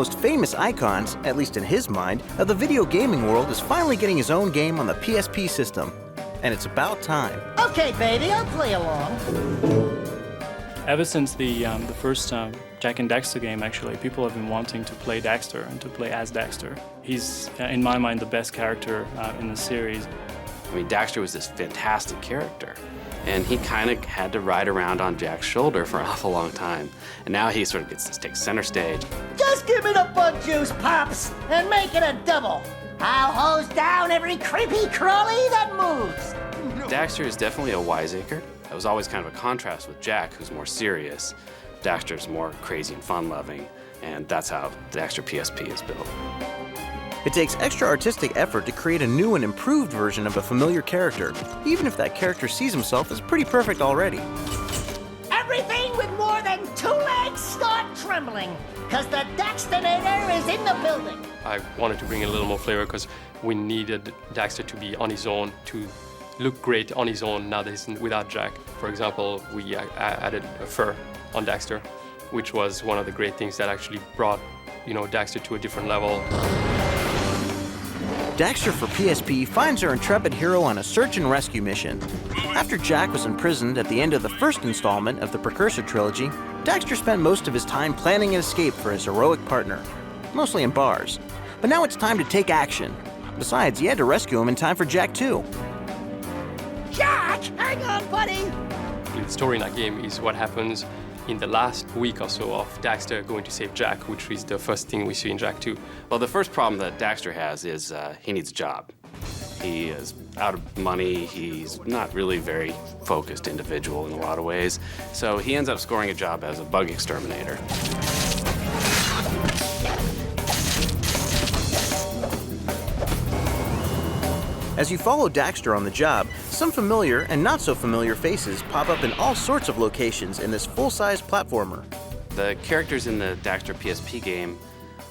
most famous icons, at least in his mind, of the video gaming world is finally getting his own game on the PSP system. And it's about time. Okay, baby, I'll play along. Ever since the first Jak and Daxter game, actually, people have been wanting to play Daxter and to play as Daxter. He's, in my mind, the best character in the series. I mean, Daxter was this fantastic character, and he kind of had to ride around on Jack's shoulder for an awful long time. And now he sort of gets to take center stage. Just give me the bug juice, Pops, and make it a double. I'll hose down every creepy crawly that moves. Daxter is definitely a wiseacre. That was always kind of a contrast with Jack, who's more serious. Daxter's more crazy and fun-loving, and that's how the Daxter PSP is built. It takes extra artistic effort to create a new and improved version of a familiar character, even if that character sees himself as pretty perfect already. Everything with more than 2 legs start trembling, because the Daxtonator is in the building. I wanted to bring a little more flavor because we needed Daxter to be on his own, to look great on his own now that he's without Jack. For example, we added a fur on Daxter, which was one of the great things that actually brought, Daxter to a different level. Daxter for PSP finds our intrepid hero on a search and rescue mission. After Jack was imprisoned at the end of the first installment of the Precursor trilogy, Daxter spent most of his time planning an escape for his heroic partner, mostly in bars. But now it's time to take action. Besides, he had to rescue him in time for Jack 2. Jack, hang on, buddy. The story in that game is what happens in the last week or so of Daxter going to save Jack, which is the first thing we see in Jack 2. Well, the first problem that Daxter has is he needs a job. He is out of money. He's not really very focused individual in a lot of ways. So he ends up scoring a job as a bug exterminator. As you follow Daxter on the job, some familiar and not so familiar faces pop up in all sorts of locations in this full-size platformer. The characters in the Daxter PSP game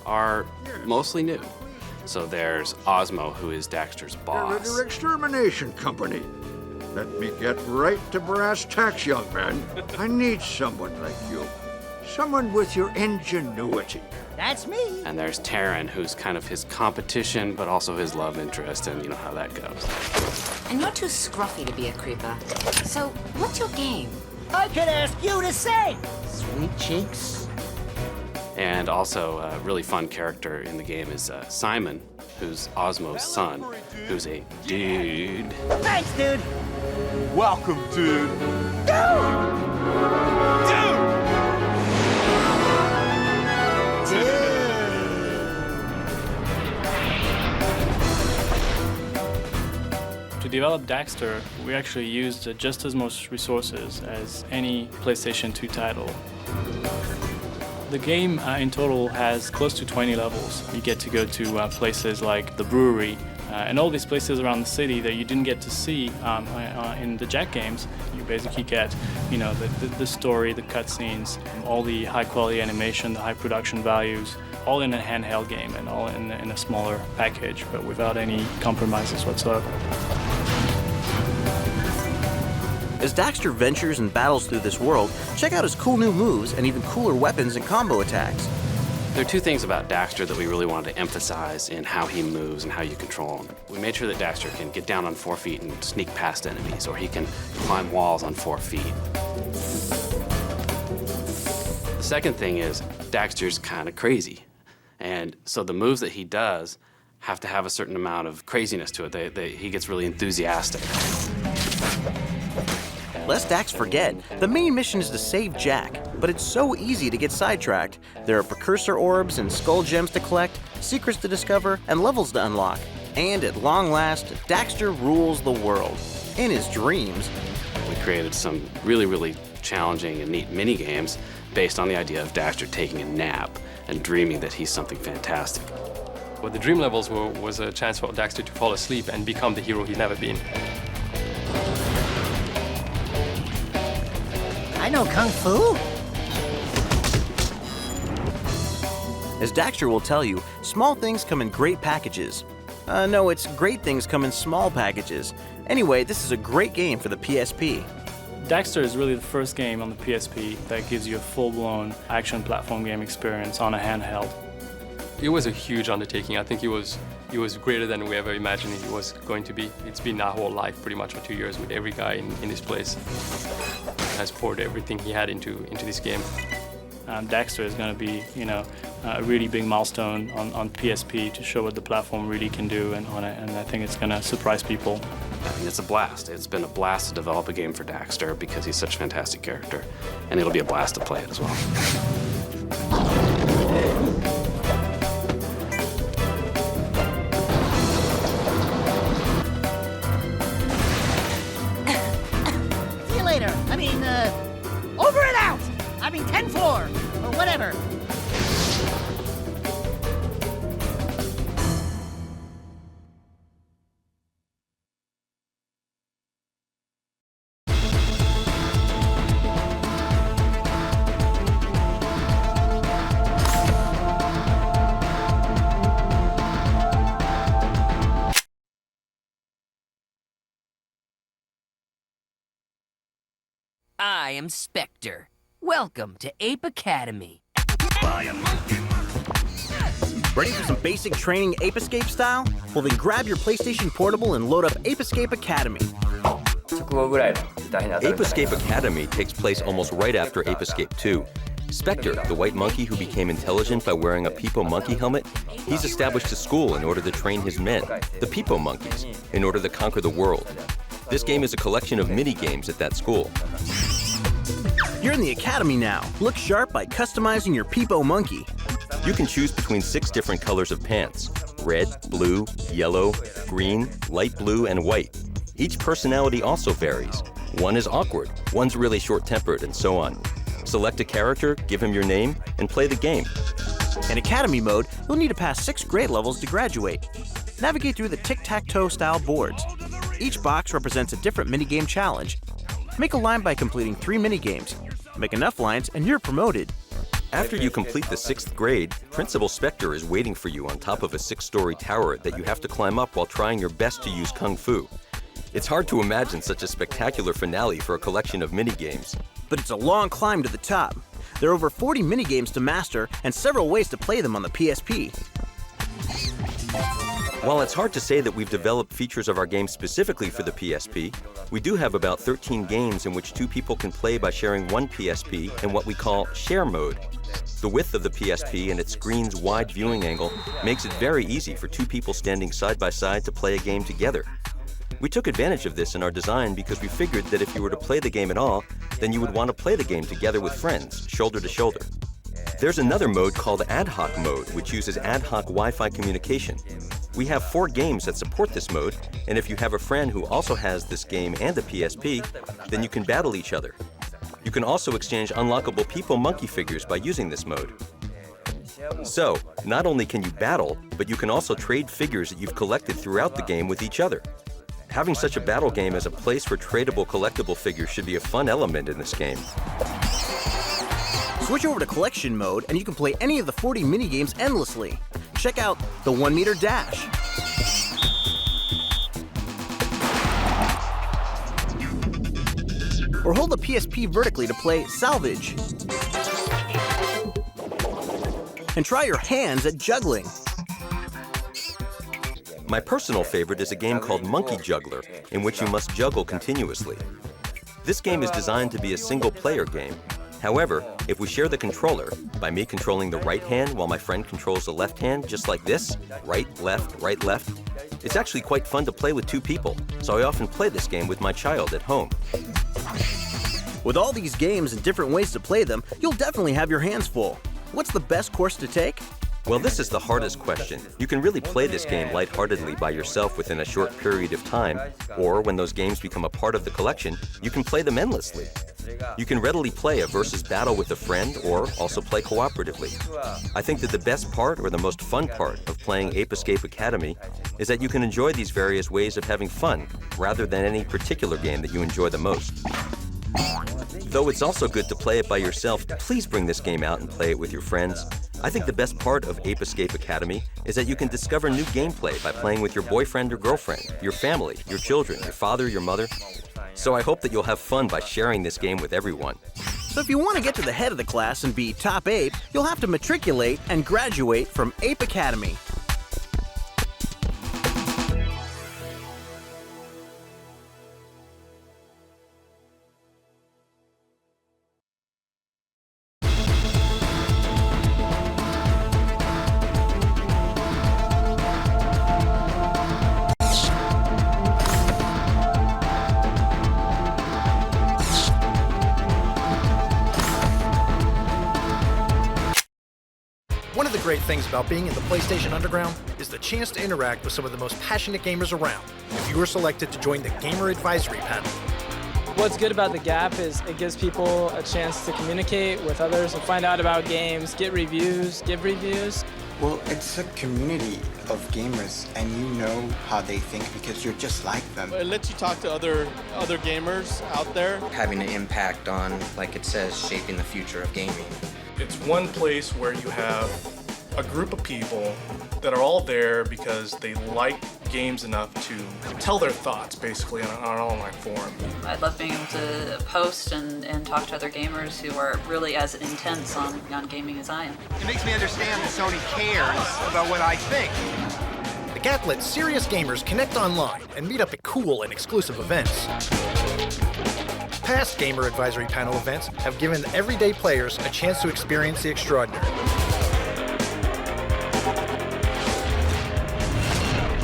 are mostly new. So there's Osmo, who is Daxter's boss. Your extermination company. Let me get right to brass tacks, young man. I need someone like you. Someone with your ingenuity. That's me. And there's Taryn, who's kind of his competition, but also his love interest, and you know how that goes. And you're too scruffy to be a creeper. So, what's your game? I could ask you the same. Sweet cheeks. And also a really fun character in the game is Simon, who's Osmo's son, who's a dude. Thanks, dude. Welcome, dude. Dude! To develop Daxter, we actually used just as much resources as any PlayStation 2 title. The game in total has close to 20 levels. You get to go to places like the brewery and all these places around the city that you didn't get to see in the Jak games. You basically get, the story, the cutscenes, all the high-quality animation, the high production values, all in a handheld game and all in a smaller package, but without any compromises whatsoever. As Daxter ventures and battles through this world, check out his cool new moves and even cooler weapons and combo attacks. There are two things about Daxter that we really wanted to emphasize in how he moves and how you control him. We made sure that Daxter can get down on 4 feet and sneak past enemies, or he can climb walls on 4 feet. The second thing is Daxter's kind of crazy. And so the moves that he does have to have a certain amount of craziness to it. He gets really enthusiastic. Lest Dax forget, the main mission is to save Jack, but it's so easy to get sidetracked. There are precursor orbs and skull gems to collect, secrets to discover, and levels to unlock. And at long last, Daxter rules the world. In his dreams. We created some really, really challenging and neat mini-games based on the idea of Daxter taking a nap and dreaming that he's something fantastic. Well, the dream levels was a chance for Daxter to fall asleep and become the hero he's never been. I know Kung Fu. As Daxter will tell you, small things come in great packages. No, it's great things come in small packages. Anyway, this is a great game for the PSP. Daxter is really the first game on the PSP that gives you a full-blown action platform game experience on a handheld. It was a huge undertaking. I think it was greater than we ever imagined it was going to be. It's been our whole life pretty much for 2 years with every guy in this place. Has poured everything he had into this game. Daxter is going to be, a really big milestone on PSP to show what the platform really can do, and I think it's going to surprise people. I mean, it's a blast. It's been a blast to develop a game for Daxter because he's such a fantastic character, and it'll be a blast to play it as well. See you later. Over and out. 10-4, or whatever. I am Spectre. Welcome to Ape Academy. Ready for some basic training Ape Escape style? Well then grab your PlayStation Portable and load up Ape Escape Academy. Ape Escape Academy takes place almost right after Ape Escape 2. Spectre, the white monkey who became intelligent by wearing a Peepo monkey helmet, he's established a school in order to train his men, the Peepo monkeys, in order to conquer the world. This game is a collection of mini-games at that school. You're in the Academy now. Look sharp by customizing your Peepo monkey. You can choose between 6 different colors of pants: red, blue, yellow, green, light blue, and white. Each personality also varies. One is awkward, one's really short-tempered, and so on. Select a character, give him your name, and play the game. In Academy mode, you'll need to pass 6 grade levels to graduate. Navigate through the tic-tac-toe style boards. Each box represents a different minigame challenge. Make a line by completing 3 minigames. Make enough lines and you're promoted. After you complete the 6th grade, Principal Spectre is waiting for you on top of a 6-story tower that you have to climb up while trying your best to use Kung Fu. It's hard to imagine such a spectacular finale for a collection of minigames. But it's a long climb to the top. There are over 40 minigames to master and several ways to play them on the PSP. While it's hard to say that we've developed features of our game specifically for the PSP, we do have about 13 games in which 2 people can play by sharing one PSP in what we call share mode. The width of the PSP and its screen's wide viewing angle makes it very easy for 2 people standing side by side to play a game together. We took advantage of this in our design because we figured that if you were to play the game at all, then you would want to play the game together with friends, shoulder to shoulder. There's another mode called ad hoc mode, which uses ad hoc Wi-Fi communication. We have 4 games that support this mode, and if you have a friend who also has this game and a PSP, then you can battle each other. You can also exchange unlockable Peepo monkey figures by using this mode. So, not only can you battle, but you can also trade figures that you've collected throughout the game with each other. Having such a battle game as a place for tradable collectible figures should be a fun element in this game. Switch over to collection mode and you can play any of the 40 minigames endlessly. Check out the 1-meter dash. Or hold the PSP vertically to play salvage. And try your hands at juggling. My personal favorite is a game called Monkey Juggler, in which you must juggle continuously. This game is designed to be a single-player game. However, if we share the controller, by me controlling the right hand while my friend controls the left hand, just like this, right, left, it's actually quite fun to play with 2 people, so I often play this game with my child at home. With all these games and different ways to play them, you'll definitely have your hands full. What's the best course to take? Well, this is the hardest question. You can really play this game lightheartedly by yourself within a short period of time, or when those games become a part of the collection, you can play them endlessly. You can readily play a versus battle with a friend or also play cooperatively. I think that the best part or the most fun part of playing Ape Escape Academy is that you can enjoy these various ways of having fun rather than any particular game that you enjoy the most. Though it's also good to play it by yourself, please bring this game out and play it with your friends. I think the best part of Ape Escape Academy is that you can discover new gameplay by playing with your boyfriend or girlfriend, your family, your children, your father, your mother. So I hope that you'll have fun by sharing this game with everyone. So if you want to get to the head of the class and be top ape, you'll have to matriculate and graduate from Ape Academy. One of the great things about being in the PlayStation Underground is the chance to interact with some of the most passionate gamers around if you were selected to join the Gamer Advisory Panel. What's good about the Gap is it gives people a chance to communicate with others and find out about games, get reviews, give reviews. Well, it's a community of gamers, and you know how they think because you're just like them. It lets you talk to other gamers out there. Having an impact on, like it says, shaping the future of gaming. It's one place where you have a group of people that are all there because they like games enough to tell their thoughts, basically, on an online forum. I love being able to post and talk to other gamers who are really as intense on gaming as I am. It makes me understand that Sony cares about what I think. The Gap lets serious gamers connect online and meet up at cool and exclusive events. Past Gamer Advisory Panel events have given everyday players a chance to experience the extraordinary.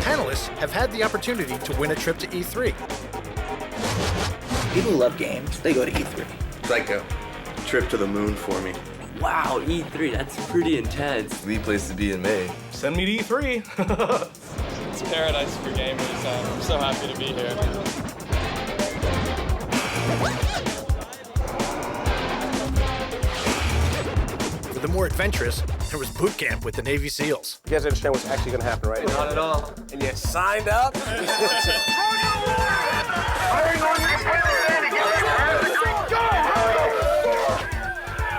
Panelists have had the opportunity to win a trip to E3. People love games, they go to E3. It's like a trip to the moon for me. Wow, E3, that's pretty intense. The place to be in May. Send me to E3. It's paradise for gamers. I'm so happy to be here. For the more adventurous, there was boot camp with the Navy SEALs. You guys understand what's actually going to happen, right? Not at all. And you signed up?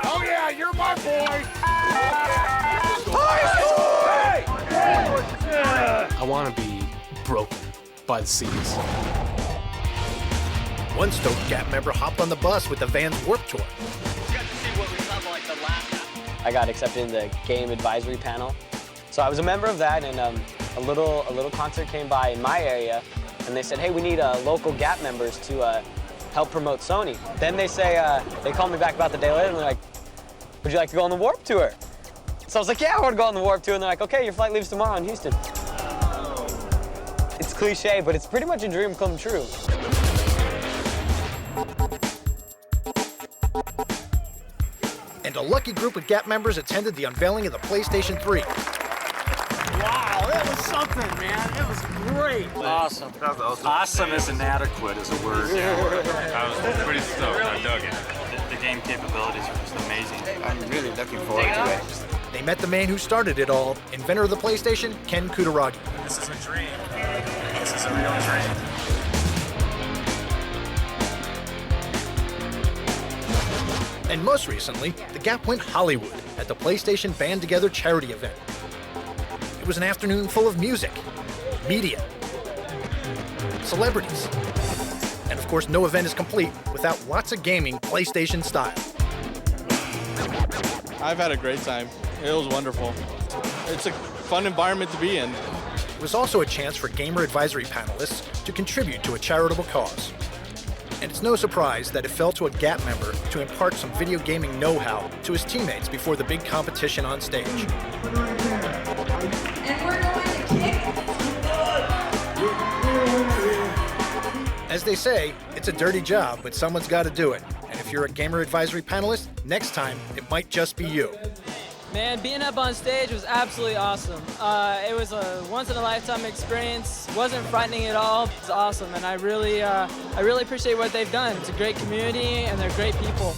Oh yeah, you're my boy! I want to be broken by the seas. One stoked Gap member hopped on the bus with the Vans Warped Tour. I got accepted in the Game Advisory Panel. So I was a member of that, and a little concert came by in my area, and they said, hey, we need local Gap members to help promote Sony. Then they say, they called me back about the day later, and they're like, would you like to go on the Warped Tour? So I was like, yeah, I want to go on the Warped Tour, and they're like, okay, your flight leaves tomorrow in Houston. It's cliche, but it's pretty much a dream come true. And a lucky group of Gap members attended the unveiling of the PlayStation 3. Wow, that was something, man. It was great. Awesome. Awesome is inadequate as a word. I was pretty stoked. I dug it. The game capabilities are just amazing. I'm really looking forward to it. They met the man who started it all, inventor of the PlayStation, Ken Kutaragi. This is a dream. This is a real dream. And most recently, the Gap went Hollywood at the PlayStation Band Together charity event. It was an afternoon full of music, media, celebrities, and of course, no event is complete without lots of gaming PlayStation style. I've had a great time. It was wonderful. It's a fun environment to be in. It was also a chance for Gamer Advisory panelists to contribute to a charitable cause. And it's no surprise that it fell to a Gap member to impart some video gaming know-how to his teammates before the big competition on stage. And we're going to kick. As they say, it's a dirty job, but someone's got to do it. And if you're a Gamer Advisory panelist, next time it might just be you. Man, being up on stage was absolutely awesome. It was a once-in-a-lifetime experience. Wasn't frightening at all. It was awesome, and I really appreciate what they've done. It's a great community, and they're great people.